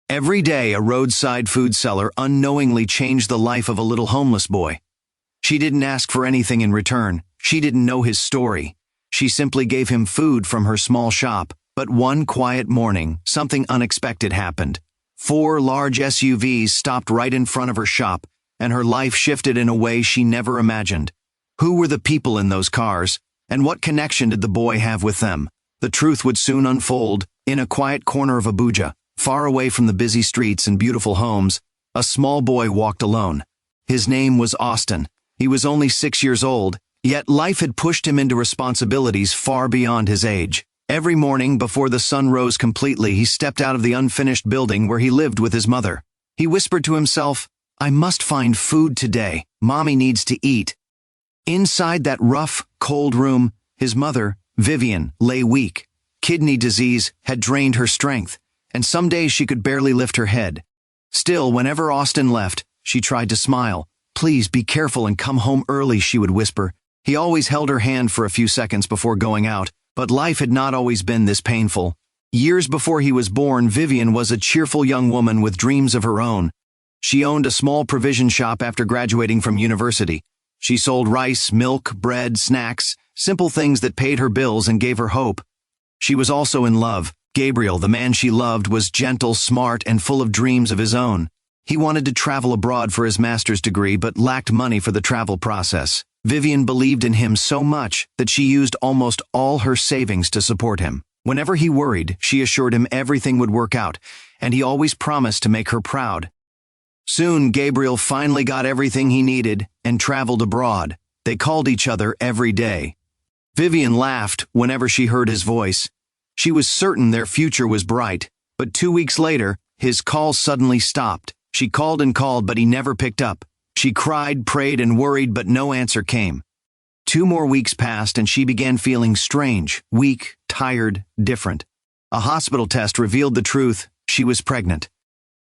Every day, a roadside food seller unknowingly changed the life of a little homeless boy. She didn't ask for anything in return. She didn't know his story. She simply gave him food from her small shop. But one quiet morning, something unexpected happened. 4 large SUVs stopped right in front of her shop, and her life shifted in a way she never imagined. Who were the people in those cars, and what connection did the boy have with them? The truth would soon unfold. In a quiet corner of Abuja, far away from the busy streets and beautiful homes, a small boy walked alone. His name was Austin. He was only 6 years old, yet life had pushed him into responsibilities far beyond his age. Every morning, before the sun rose completely, he stepped out of the unfinished building where he lived with his mother. He whispered to himself, "I must find food today. Mommy needs to eat." Inside that rough, cold room, his mother, Vivian, lay weak. Kidney disease had drained her strength, and some days she could barely lift her head. Still, whenever Austin left, she tried to smile. "Please be careful and come home early," she would whisper. He always held her hand for a few seconds before going out, but life had not always been this painful. Years before he was born, Vivian was a cheerful young woman with dreams of her own. She owned a small provision shop after graduating from university. She sold rice, milk, bread, snacks, simple things that paid her bills and gave her hope. She was also in love. Gabriel, the man she loved, was gentle, smart, and full of dreams of his own. He wanted to travel abroad for his master's degree but lacked money for the travel process. Vivian believed in him so much that she used almost all her savings to support him. Whenever he worried, she assured him everything would work out, and he always promised to make her proud. Soon, Gabriel finally got everything he needed and traveled abroad. They called each other every day. Vivian laughed whenever she heard his voice. She was certain their future was bright, but 2 weeks later, his calls suddenly stopped. She called and called, but he never picked up. She cried, prayed, and worried, but no answer came. 2 more weeks passed, and she began feeling strange, weak, tired, different. A hospital test revealed the truth. She was pregnant.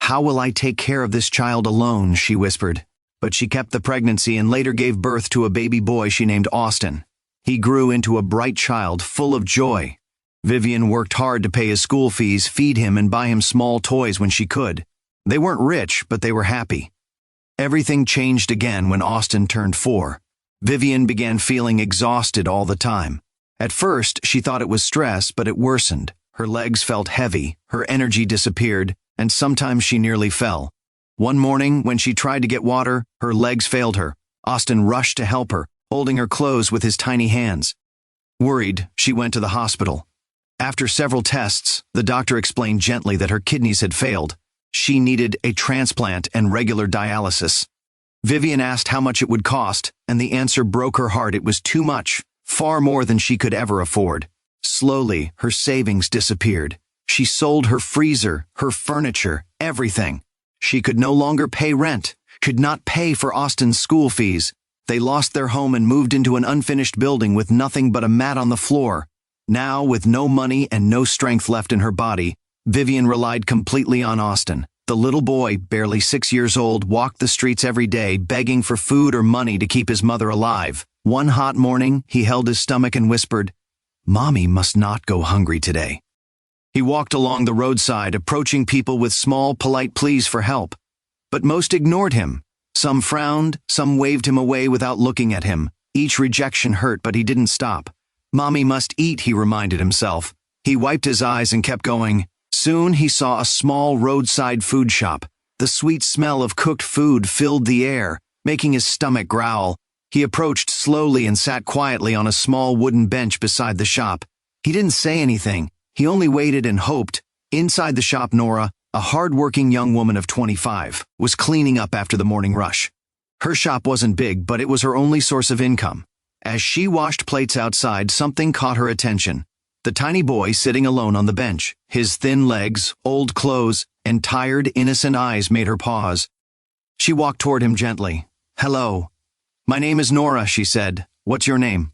"How will I take care of this child alone?" she whispered. But she kept the pregnancy and later gave birth to a baby boy she named Austin. He grew into a bright child, full of joy. Vivian worked hard to pay his school fees, feed him, and buy him small toys when she could. They weren't rich, but they were happy. Everything changed again when Austin turned 4. Vivian began feeling exhausted all the time. At first, she thought it was stress, but it worsened. Her legs felt heavy, her energy disappeared, and sometimes she nearly fell. One morning, when she tried to get water, her legs failed her. Austin rushed to help her, holding her close with his tiny hands. Worried, she went to the hospital. After several tests, the doctor explained gently that her kidneys had failed. She needed a transplant and regular dialysis. Vivian asked how much it would cost, and the answer broke her heart. It was too much, far more than she could ever afford. Slowly, her savings disappeared. She sold her freezer, her furniture, everything. She could no longer pay rent, could not pay for Austin's school fees. They lost their home and moved into an unfinished building with nothing but a mat on the floor. Now, with no money and no strength left in her body, Vivian relied completely on Austin. The little boy, barely 6 years old, walked the streets every day, begging for food or money to keep his mother alive. One hot morning, he held his stomach and whispered, "Mommy must not go hungry today." He walked along the roadside, approaching people with small, polite pleas for help. But most ignored him. Some frowned, some waved him away without looking at him. Each rejection hurt, but he didn't stop. "Mommy must eat," he reminded himself. He wiped his eyes and kept going. Soon he saw a small roadside food shop. The sweet smell of cooked food filled the air, making his stomach growl. He approached slowly and sat quietly on a small wooden bench beside the shop. He didn't say anything. He only waited and hoped. Inside the shop, Nora, a hard-working young woman of 25, was cleaning up after the morning rush. Her shop wasn't big, but it was her only source of income. As she washed plates outside, something caught her attention. The tiny boy sitting alone on the bench. His thin legs, old clothes, and tired, innocent eyes made her pause. She walked toward him gently. "Hello. My name is Nora," she said. "What's your name?"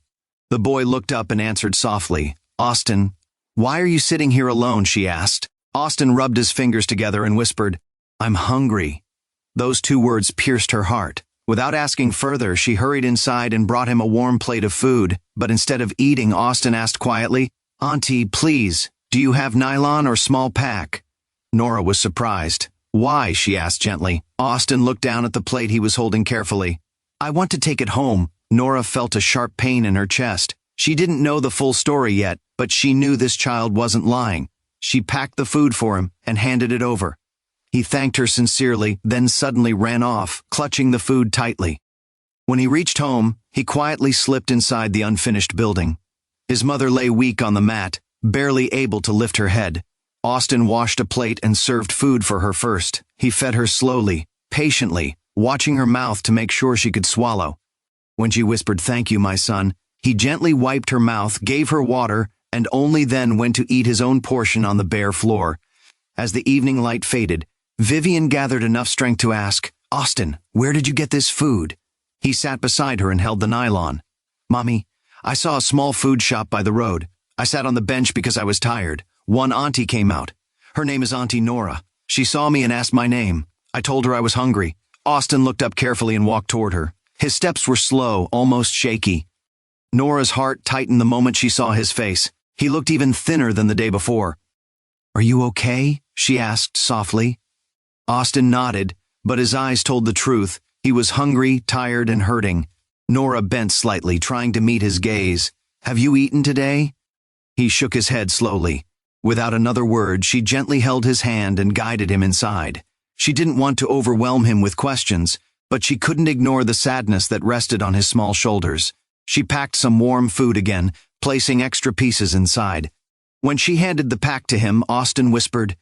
The boy looked up and answered softly, "Austin." "Why are you sitting here alone?" she asked. Austin rubbed his fingers together and whispered, "I'm hungry." Those 2 words pierced her heart. Without asking further, she hurried inside and brought him a warm plate of food. But instead of eating, Austin asked quietly, "Auntie, please, do you have nylon or small pack?" Nora was surprised. Why? She asked gently. Austin looked down at the plate he was holding carefully. I want to take it home. Nora felt a sharp pain in her chest. She didn't know the full story yet, but she knew this child wasn't lying. She packed the food for him and handed it over. He thanked her sincerely, then suddenly ran off, clutching the food tightly. When he reached home, he quietly slipped inside the unfinished building. His mother lay weak on the mat, barely able to lift her head. Austin washed a plate and served food for her first. He fed her slowly, patiently, watching her mouth to make sure she could swallow. When she whispered, "Thank you, my son," he gently wiped her mouth, gave her water, and only then went to eat his own portion on the bare floor. As the evening light faded, Vivian gathered enough strength to ask, "Austin, where did you get this food?" He sat beside her and held the nylon. "Mommy, I saw a small food shop by the road. I sat on the bench because I was tired. One auntie came out. Her name is Auntie Nora. She saw me and asked my name. I told her I was hungry." Austin looked up carefully and walked toward her. His steps were slow, almost shaky. Nora's heart tightened the moment she saw his face. He looked even thinner than the day before. "Are you okay?" she asked softly. Austin nodded, but his eyes told the truth. He was hungry, tired, and hurting. Nora bent slightly, trying to meet his gaze. "Have you eaten today?" He shook his head slowly. Without another word, she gently held his hand and guided him inside. She didn't want to overwhelm him with questions, but she couldn't ignore the sadness that rested on his small shoulders. She packed some warm food again, placing extra pieces inside. When she handed the pack to him, Austin whispered,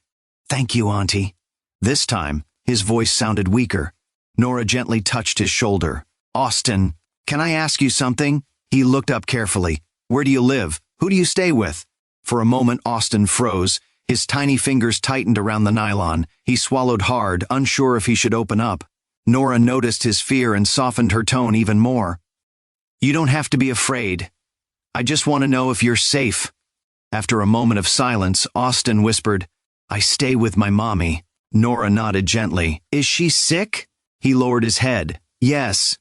"Thank you, Auntie." This time, his voice sounded weaker. Nora gently touched his shoulder. "Austin, can I ask you something?" He looked up carefully. "Where do you live? Who do you stay with?" For a moment, Austin froze. His tiny fingers tightened around the nylon. He swallowed hard, unsure if he should open up. Nora noticed his fear and softened her tone even more. "You don't have to be afraid. I just want to know if you're safe." After a moment of silence, Austin whispered, "I stay with my mommy." Nora nodded gently. "Is she sick?" He lowered his head. "Yes."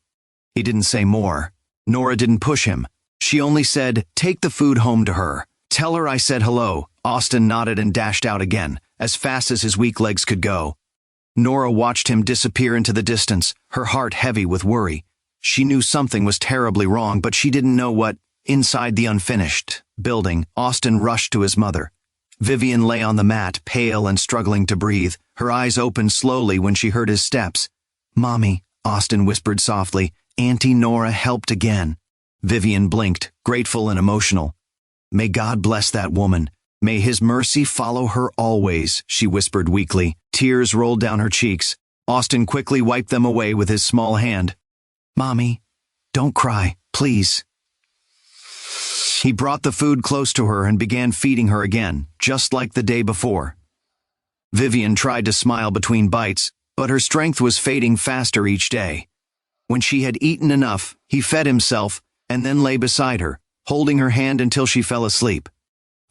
He didn't say more. Nora didn't push him. She only said, "Take the food home to her. Tell her I said hello." Austin nodded and dashed out again, as fast as his weak legs could go. Nora watched him disappear into the distance, her heart heavy with worry. She knew something was terribly wrong, but she didn't know what. Inside the unfinished building, Austin rushed to his mother. Vivian lay on the mat, pale and struggling to breathe. Her eyes opened slowly when she heard his steps. "Mommy," Austin whispered softly, "Auntie Nora helped again." Vivian blinked, grateful and emotional. "May God bless that woman. May his mercy follow her always," she whispered weakly. Tears rolled down her cheeks. Austin quickly wiped them away with his small hand. "Mommy, don't cry, please." He brought the food close to her and began feeding her again, just like the day before. Vivian tried to smile between bites, but her strength was fading faster each day. When she had eaten enough, he fed himself and then lay beside her, holding her hand until she fell asleep.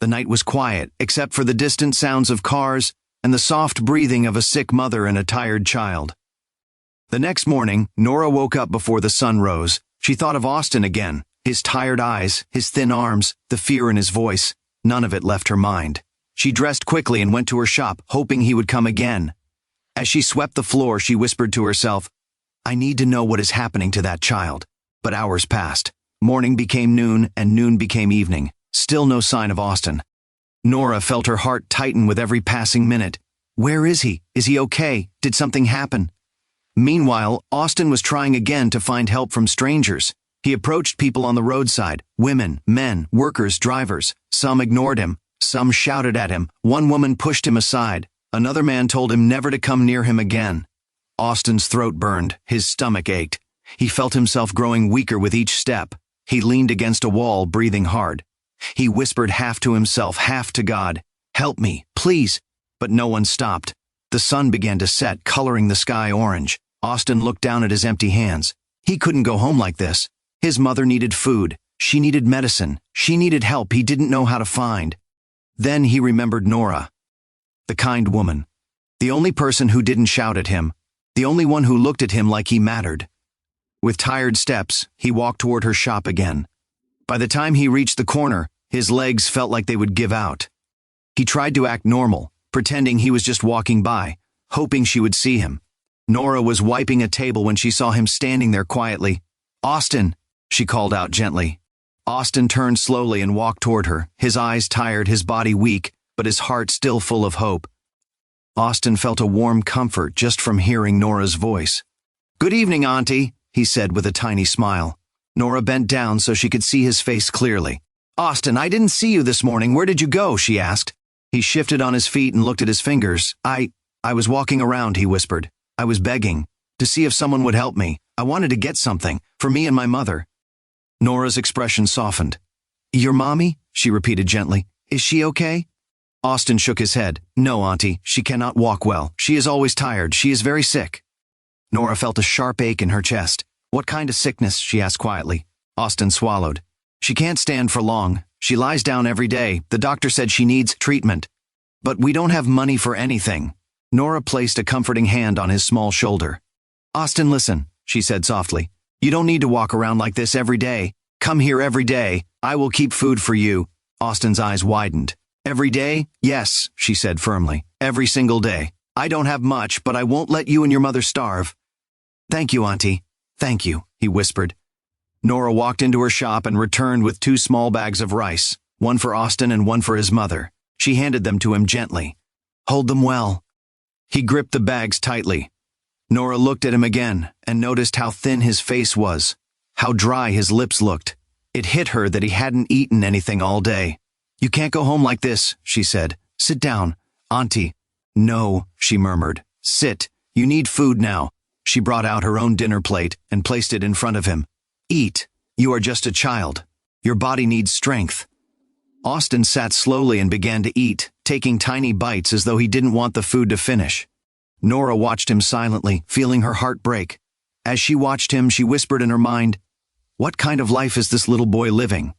The night was quiet, except for the distant sounds of cars and the soft breathing of a sick mother and a tired child. The next morning, Nora woke up before the sun rose. She thought of Austin again, his tired eyes, his thin arms, the fear in his voice. None of it left her mind. She dressed quickly and went to her shop, hoping he would come again. As she swept the floor, she whispered to herself, "I need to know what is happening to that child." But hours passed. Morning became noon, and noon became evening. Still no sign of Austin. Nora felt her heart tighten with every passing minute. Where is he? Is he okay? Did something happen? Meanwhile, Austin was trying again to find help from strangers. He approached people on the roadside, women, men, workers, drivers. Some ignored him. Some shouted at him. One woman pushed him aside. Another man told him never to come near him again. Austin's throat burned. His stomach ached. He felt himself growing weaker with each step. He leaned against a wall, breathing hard. He whispered half to himself, half to God, "Help me, please." But no one stopped. The sun began to set, coloring the sky orange. Austin looked down at his empty hands. He couldn't go home like this. His mother needed food. She needed medicine. She needed help he didn't know how to find. Then he remembered Nora, the kind woman, the only person who didn't shout at him, the only one who looked at him like he mattered. With tired steps, he walked toward her shop again. By the time he reached the corner, his legs felt like they would give out. He tried to act normal, pretending he was just walking by, hoping she would see him. Nora was wiping a table when she saw him standing there quietly. "Austin," she called out gently. Austin turned slowly and walked toward her, his eyes tired, his body weak, but his heart still full of hope. Austin felt a warm comfort just from hearing Nora's voice. "Good evening, Auntie," he said with a tiny smile. Nora bent down so she could see his face clearly. "Austin, I didn't see you this morning. Where did you go?" she asked. He shifted on his feet and looked at his fingers. I was walking around," he whispered. "I was begging to see if someone would help me. I wanted to get something for me and my mother." Nora's expression softened. "Your mommy?" she repeated gently. "Is she okay?" Austin shook his head. "No, Auntie, she cannot walk well. She is always tired. She is very sick." Nora felt a sharp ache in her chest. "What kind of sickness?" she asked quietly. Austin swallowed. "She can't stand for long. She lies down every day. The doctor said she needs treatment. But we don't have money for anything." Nora placed a comforting hand on his small shoulder. "Austin, listen," she said softly. "You don't need to walk around like this every day. Come here every day. I will keep food for you." Austin's eyes widened. "Every day?" "Yes," she said firmly. "Every single day. I don't have much, but I won't let you and your mother starve." "Thank you, Auntie. Thank you," he whispered. Nora walked into her shop and returned with 2 small bags of rice, one for Austin and one for his mother. She handed them to him gently. "Hold them well." He gripped the bags tightly. Nora looked at him again and noticed how thin his face was, how dry his lips looked. It hit her that he hadn't eaten anything all day. "You can't go home like this," she said. "Sit down, Auntie." "No," she murmured. "Sit. You need food now." She brought out her own dinner plate and placed it in front of him. "Eat. You are just a child. Your body needs strength." Austin sat slowly and began to eat, taking tiny bites as though he didn't want the food to finish. Nora watched him silently, feeling her heart break. As she watched him, she whispered in her mind, "What kind of life is this little boy living?"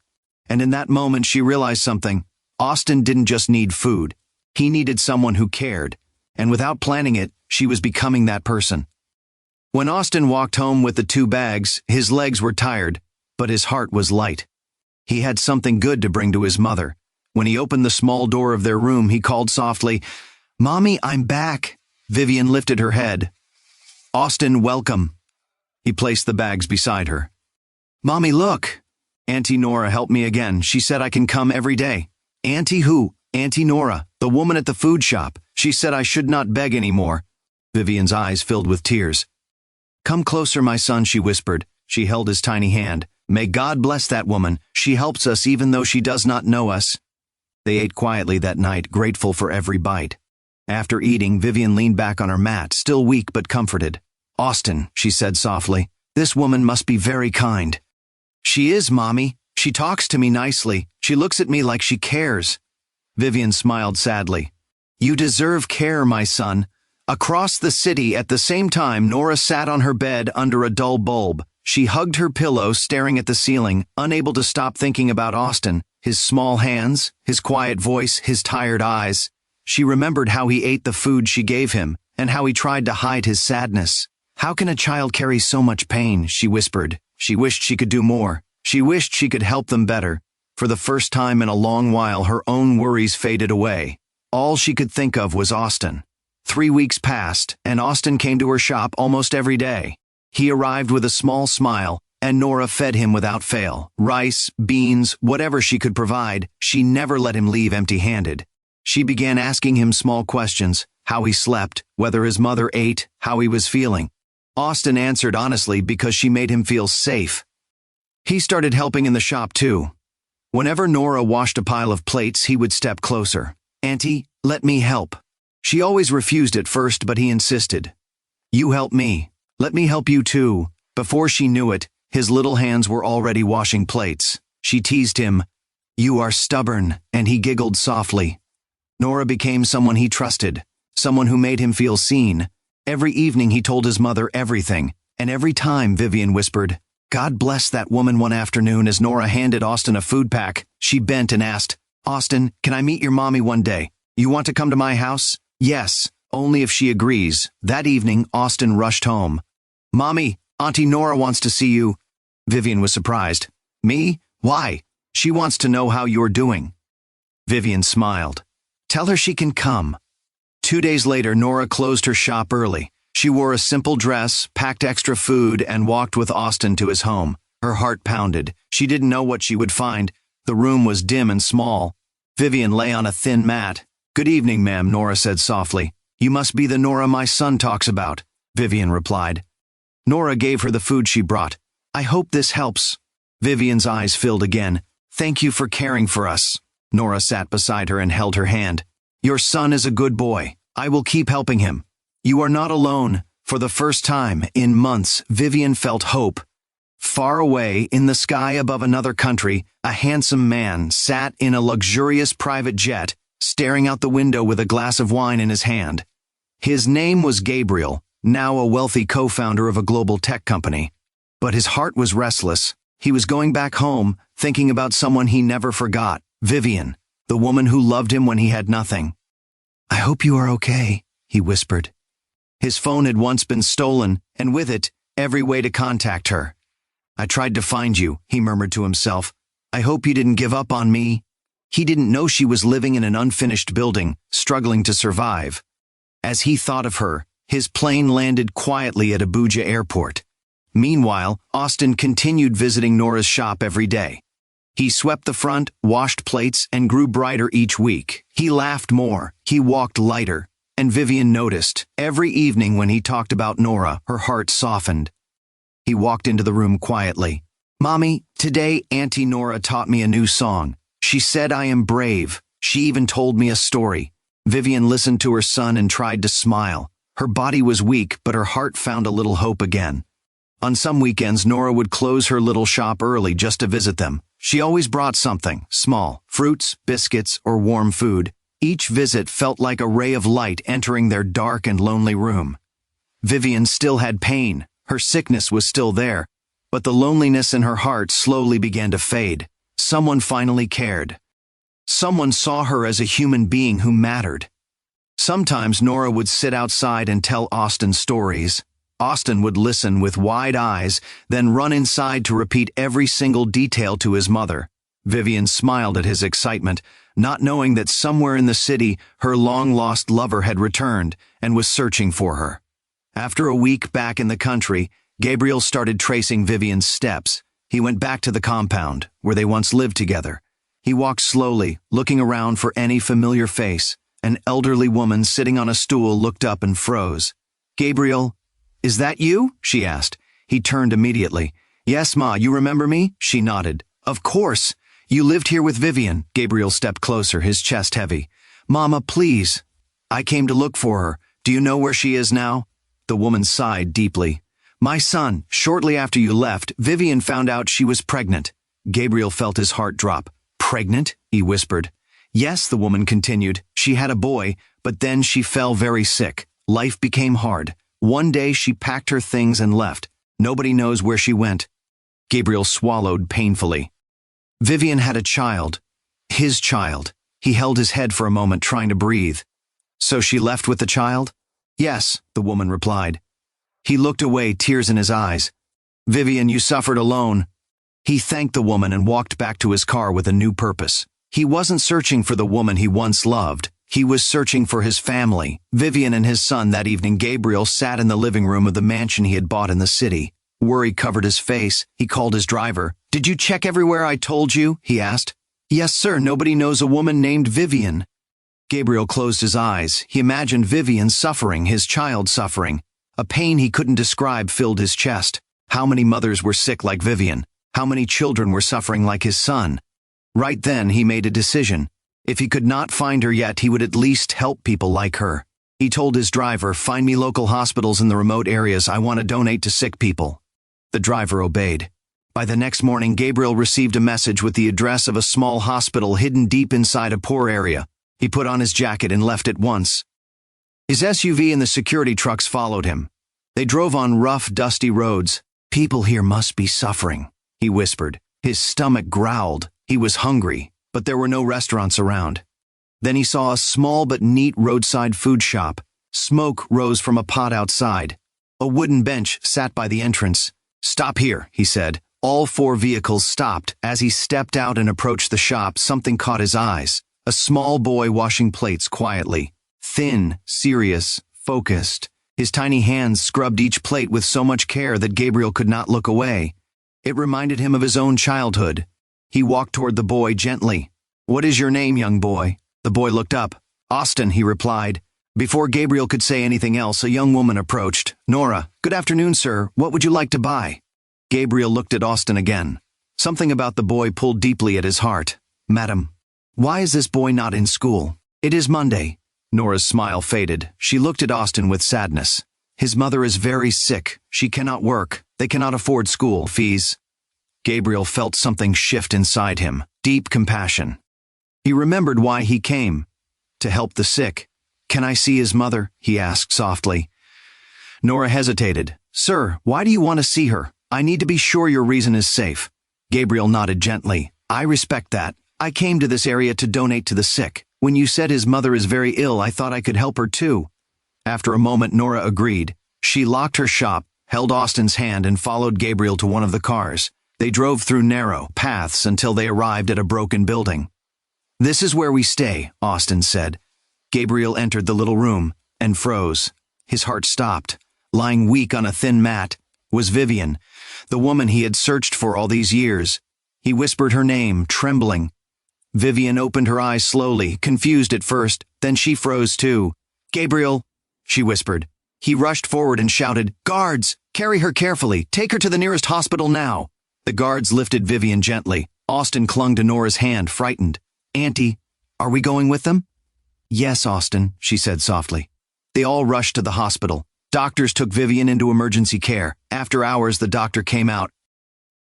And in that moment she realized something. Austin didn't just need food. He needed someone who cared. And without planning it, she was becoming that person. When Austin walked home with the 2 bags, his legs were tired, but his heart was light. He had something good to bring to his mother. When he opened the small door of their room, he called softly, "Mommy, I'm back." Vivian lifted her head. "Austin, welcome." He placed the bags beside her. "Mommy, look. Auntie Nora helped me again. She said I can come every day." "Auntie who?" "Auntie Nora, the woman at the food shop. She said I should not beg anymore." Vivian's eyes filled with tears. "Come closer, my son," she whispered. She held his tiny hand. "May God bless that woman. She helps us even though she does not know us." They ate quietly that night, grateful for every bite. After eating, Vivian leaned back on her mat, still weak but comforted. "Austin," she said softly, "this woman must be very kind." "She is, Mommy. She talks to me nicely. She looks at me like she cares." Vivian smiled sadly. "You deserve care, my son." Across the city at the same time, Nora sat on her bed under a dull bulb. She hugged her pillow, staring at the ceiling, unable to stop thinking about Austin, his small hands, his quiet voice, his tired eyes. She remembered how he ate the food she gave him, and how he tried to hide his sadness. "How can a child carry so much pain?" she whispered. She wished she could do more. She wished she could help them better. For the first time in a long while, her own worries faded away. All she could think of was Austin. 3 weeks passed, and Austin came to her shop almost every day. He arrived with a small smile, and Nora fed him without fail. Rice, beans, whatever she could provide, she never let him leave empty-handed. She began asking him small questions, how he slept, whether his mother ate, how he was feeling. Austin answered honestly because she made him feel safe. He started helping in the shop too. Whenever Nora washed a pile of plates, he would step closer. "Auntie, let me help." She always refused at first, but he insisted. "You help me. Let me help you too." Before she knew it, his little hands were already washing plates. She teased him, "You are stubborn," and he giggled softly. Nora became someone he trusted, someone who made him feel seen. Every evening he told his mother everything, and every time, Vivian whispered, "God bless that woman." One afternoon, as Nora handed Austin a food pack, she bent and asked, "Austin, can I meet your mommy one day? You want to come to my house?" "Yes, only if she agrees." That evening, Austin rushed home. "Mommy, Auntie Nora wants to see you." Vivian was surprised. "Me? Why?" "She wants to know how you're doing." Vivian smiled. "Tell her she can come." 2 days later, Nora closed her shop early. She wore a simple dress, packed extra food, and walked with Austin to his home. Her heart pounded. She didn't know what she would find. The room was dim and small. Vivian lay on a thin mat. "Good evening, ma'am," Nora said softly. "You must be the Nora my son talks about," Vivian replied. Nora gave her the food she brought. "I hope this helps." Vivian's eyes filled again. "Thank you for caring for us." Nora sat beside her and held her hand. "Your son is a good boy. I will keep helping him. You are not alone." For the first time in months, Vivian felt hope. Far away, in the sky above another country, a handsome man sat in a luxurious private jet, staring out the window with a glass of wine in his hand. His name was Gabriel, now a wealthy co-founder of a global tech company. But his heart was restless. He was going back home, thinking about someone he never forgot, Vivian, the woman who loved him when he had nothing. "I hope you are okay," he whispered. His phone had once been stolen, and with it, every way to contact her. "I tried to find you," he murmured to himself. "I hope you didn't give up on me." He didn't know she was living in an unfinished building, struggling to survive. As he thought of her, his plane landed quietly at Abuja Airport. Meanwhile, Austin continued visiting Nora's shop every day. He swept the front, washed plates, and grew brighter each week. He laughed more, he walked lighter, and Vivian noticed. Every evening when he talked about Nora, her heart softened. He walked into the room quietly. "Mommy, today Auntie Nora taught me a new song. She said I am brave. She even told me a story." Vivian listened to her son and tried to smile. Her body was weak, but her heart found a little hope again. On some weekends, Nora would close her little shop early just to visit them. She always brought something, small, fruits, biscuits, or warm food. Each visit felt like a ray of light entering their dark and lonely room. Vivian still had pain. Her sickness was still there, but the loneliness in her heart slowly began to fade. Someone finally cared. Someone saw her as a human being who mattered. Sometimes Nora would sit outside and tell Austin stories. Austin would listen with wide eyes, then run inside to repeat every single detail to his mother. Vivian smiled at his excitement, not knowing that somewhere in the city her long-lost lover had returned and was searching for her. After a week back in the country, Gabriel started tracing Vivian's steps. He went back to the compound, where they once lived together. He walked slowly, looking around for any familiar face. An elderly woman sitting on a stool looked up and froze. "Gabriel, is that you?" she asked. He turned immediately. "Yes, Ma, you remember me?" She nodded. "Of course. You lived here with Vivian." Gabriel stepped closer, his chest heavy. "Mama, please. I came to look for her. Do you know where she is now?" The woman sighed deeply. "My son, shortly after you left, Vivian found out she was pregnant." Gabriel felt his heart drop. "Pregnant?" he whispered. "Yes," the woman continued. "She had a boy, but then she fell very sick. Life became hard. One day she packed her things and left. Nobody knows where she went." Gabriel swallowed painfully. Vivian had a child. His child. He held his head for a moment, trying to breathe. "So she left with the child?" "Yes," the woman replied. He looked away, tears in his eyes. "Vivian, you suffered alone." He thanked the woman and walked back to his car with a new purpose. He wasn't searching for the woman he once loved. He was searching for his family. Vivian and his son. That evening, Gabriel sat in the living room of the mansion he had bought in the city. Worry covered his face. He called his driver. "Did you check everywhere I told you?" he asked. "Yes, sir. Nobody knows a woman named Vivian." Gabriel closed his eyes. He imagined Vivian suffering, his child suffering. A pain he couldn't describe filled his chest. How many mothers were sick like Vivian? How many children were suffering like his son? Right then, he made a decision. If he could not find her yet, he would at least help people like her. He told his driver, "Find me local hospitals in the remote areas. I want to donate to sick people." The driver obeyed. By the next morning, Gabriel received a message with the address of a small hospital hidden deep inside a poor area. He put on his jacket and left at once. His SUV and the security trucks followed him. They drove on rough, dusty roads. "People here must be suffering," he whispered. His stomach growled. He was hungry, but there were no restaurants around. Then he saw a small but neat roadside food shop. Smoke rose from a pot outside. A wooden bench sat by the entrance. "Stop here," he said. All 4 vehicles stopped. As he stepped out and approached the shop, something caught his eyes. A small boy washing plates quietly. Thin, serious, focused. His tiny hands scrubbed each plate with so much care that Gabriel could not look away. It reminded him of his own childhood. He walked toward the boy gently. "What is your name, young boy?" The boy looked up. "Austin," he replied. Before Gabriel could say anything else, a young woman approached. "Nora, good afternoon, sir. What would you like to buy?" Gabriel looked at Austin again. Something about the boy pulled deeply at his heart. "Madam, why is this boy not in school? It is Monday." Nora's smile faded. She looked at Austin with sadness. "His mother is very sick. She cannot work. They cannot afford school fees." Gabriel felt something shift inside him, deep compassion. He remembered why he came. To help the sick. "Can I see his mother?" he asked softly. Nora hesitated. "Sir, why do you want to see her? I need to be sure your reason is safe." Gabriel nodded gently. "I respect that. I came to this area to donate to the sick. When you said his mother is very ill, I thought I could help her too." After a moment, Nora agreed. She locked her shop, held Austin's hand, and followed Gabriel to one of the cars. They drove through narrow paths until they arrived at a broken building. "This is where we stay," Austin said. Gabriel entered the little room and froze. His heart stopped. Lying weak on a thin mat was Vivian, the woman he had searched for all these years. He whispered her name, trembling. Vivian opened her eyes slowly, confused at first, then she froze too. "Gabriel," she whispered. He rushed forward and shouted, "Guards! Carry her carefully! Take her to the nearest hospital now!" The guards lifted Vivian gently. Austin clung to Nora's hand, frightened. "Auntie, are we going with them?" "Yes, Austin," she said softly. They all rushed to the hospital. Doctors took Vivian into emergency care. After hours, the doctor came out.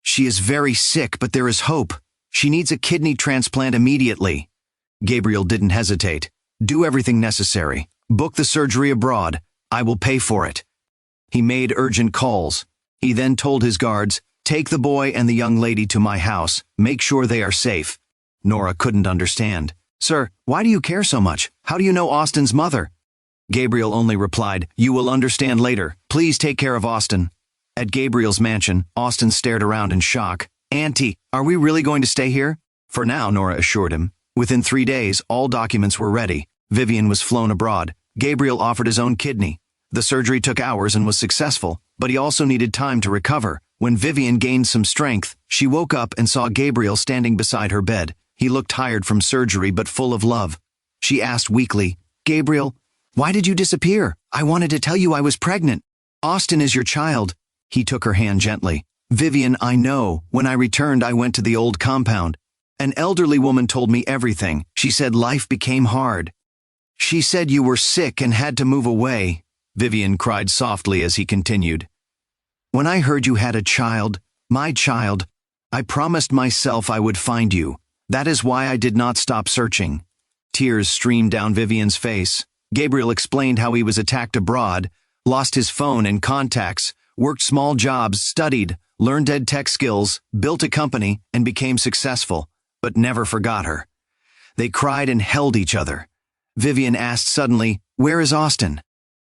"She is very sick, but there is hope. She needs a kidney transplant immediately." Gabriel didn't hesitate. "Do everything necessary. Book the surgery abroad. I will pay for it." He made urgent calls. He then told his guards, "Take the boy and the young lady to my house. Make sure they are safe." Nora couldn't understand. "Sir, why do you care so much? How do you know Austin's mother?" Gabriel only replied, "You will understand later. Please take care of Austin." At Gabriel's mansion, Austin stared around in shock. "Auntie, are we really going to stay here?" "For now," Nora assured him. Within 3 days, all documents were ready. Vivian was flown abroad. Gabriel offered his own kidney. The surgery took hours and was successful, but he also needed time to recover. When Vivian gained some strength, she woke up and saw Gabriel standing beside her bed. He looked tired from surgery but full of love. She asked weakly, "Gabriel, why did you disappear? I wanted to tell you I was pregnant." "Austin is your child." He took her hand gently. "Vivian, I know. When I returned, I went to the old compound. An elderly woman told me everything. She said life became hard. She said you were sick and had to move away." Vivian cried softly as he continued. "When I heard you had a child, my child, I promised myself I would find you. That is why I did not stop searching." Tears streamed down Vivian's face. Gabriel explained how he was attacked abroad, lost his phone and contacts, worked small jobs, studied, learned ed tech skills, built a company, and became successful, but never forgot her. They cried and held each other. Vivian asked suddenly, "Where is Austin?"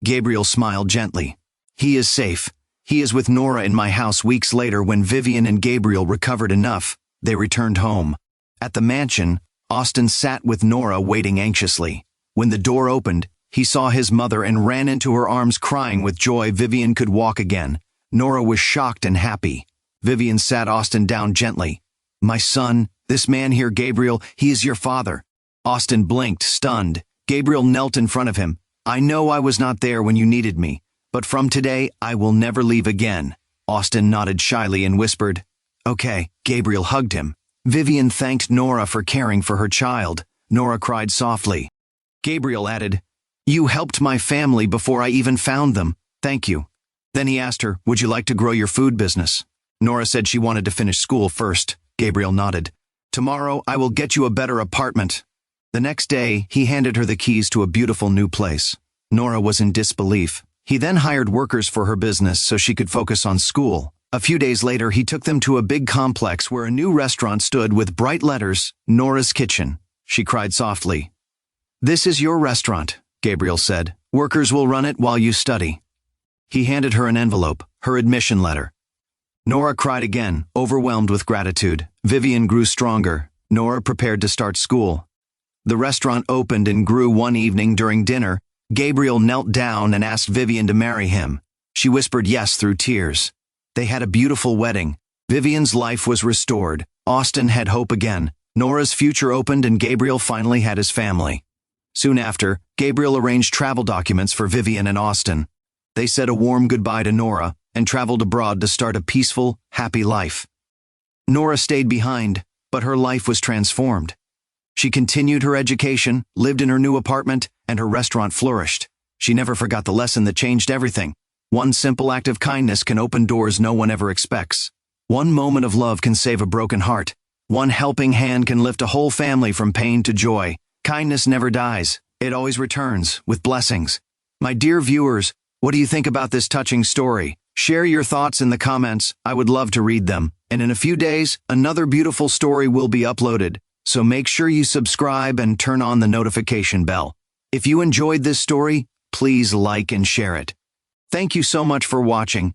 Gabriel smiled gently. "He is safe. He is with Nora in my house." Weeks later, when Vivian and Gabriel recovered enough, they returned home. At the mansion, Austin sat with Nora waiting anxiously. When the door opened, he saw his mother and ran into her arms crying with joy. Vivian could walk again. Nora was shocked and happy. Vivian sat Austin down gently. "My son, this man here, Gabriel, he is your father." Austin blinked, stunned. Gabriel knelt in front of him. "I know I was not there when you needed me, but from today I will never leave again." Austin nodded shyly and whispered, "Okay." Gabriel hugged him. Vivian thanked Nora for caring for her child. Nora cried softly. Gabriel added, "You helped my family before I even found them. Thank you." Then he asked her, "Would you like to grow your food business?" Nora said she wanted to finish school first. Gabriel nodded. "Tomorrow I will get you a better apartment." The next day, he handed her the keys to a beautiful new place. Nora was in disbelief. He then hired workers for her business so she could focus on school. A few days later, he took them to a big complex where a new restaurant stood with bright letters, "Nora's Kitchen." She cried softly. "This is your restaurant," Gabriel said. "Workers will run it while you study." He handed her an envelope, her admission letter. Nora cried again, overwhelmed with gratitude. Vivian grew stronger. Nora prepared to start school. The restaurant opened and grew one evening during dinner. Gabriel knelt down and asked Vivian to marry him. She whispered yes through tears. They had a beautiful wedding. Vivian's life was restored. Austin had hope again. Nora's future opened and Gabriel finally had his family. Soon after, Gabriel arranged travel documents for Vivian and Austin. They said a warm goodbye to Nora and traveled abroad to start a peaceful, happy life. Nora stayed behind, but her life was transformed. She continued her education, lived in her new apartment, and her restaurant flourished. She never forgot the lesson that changed everything. One simple act of kindness can open doors no one ever expects. One moment of love can save a broken heart. One helping hand can lift a whole family from pain to joy. Kindness never dies. It always returns, with blessings. My dear viewers, what do you think about this touching story? Share your thoughts in the comments. I would love to read them. And in a few days, another beautiful story will be uploaded. So make sure you subscribe and turn on the notification bell. If you enjoyed this story, please like and share it. Thank you so much for watching.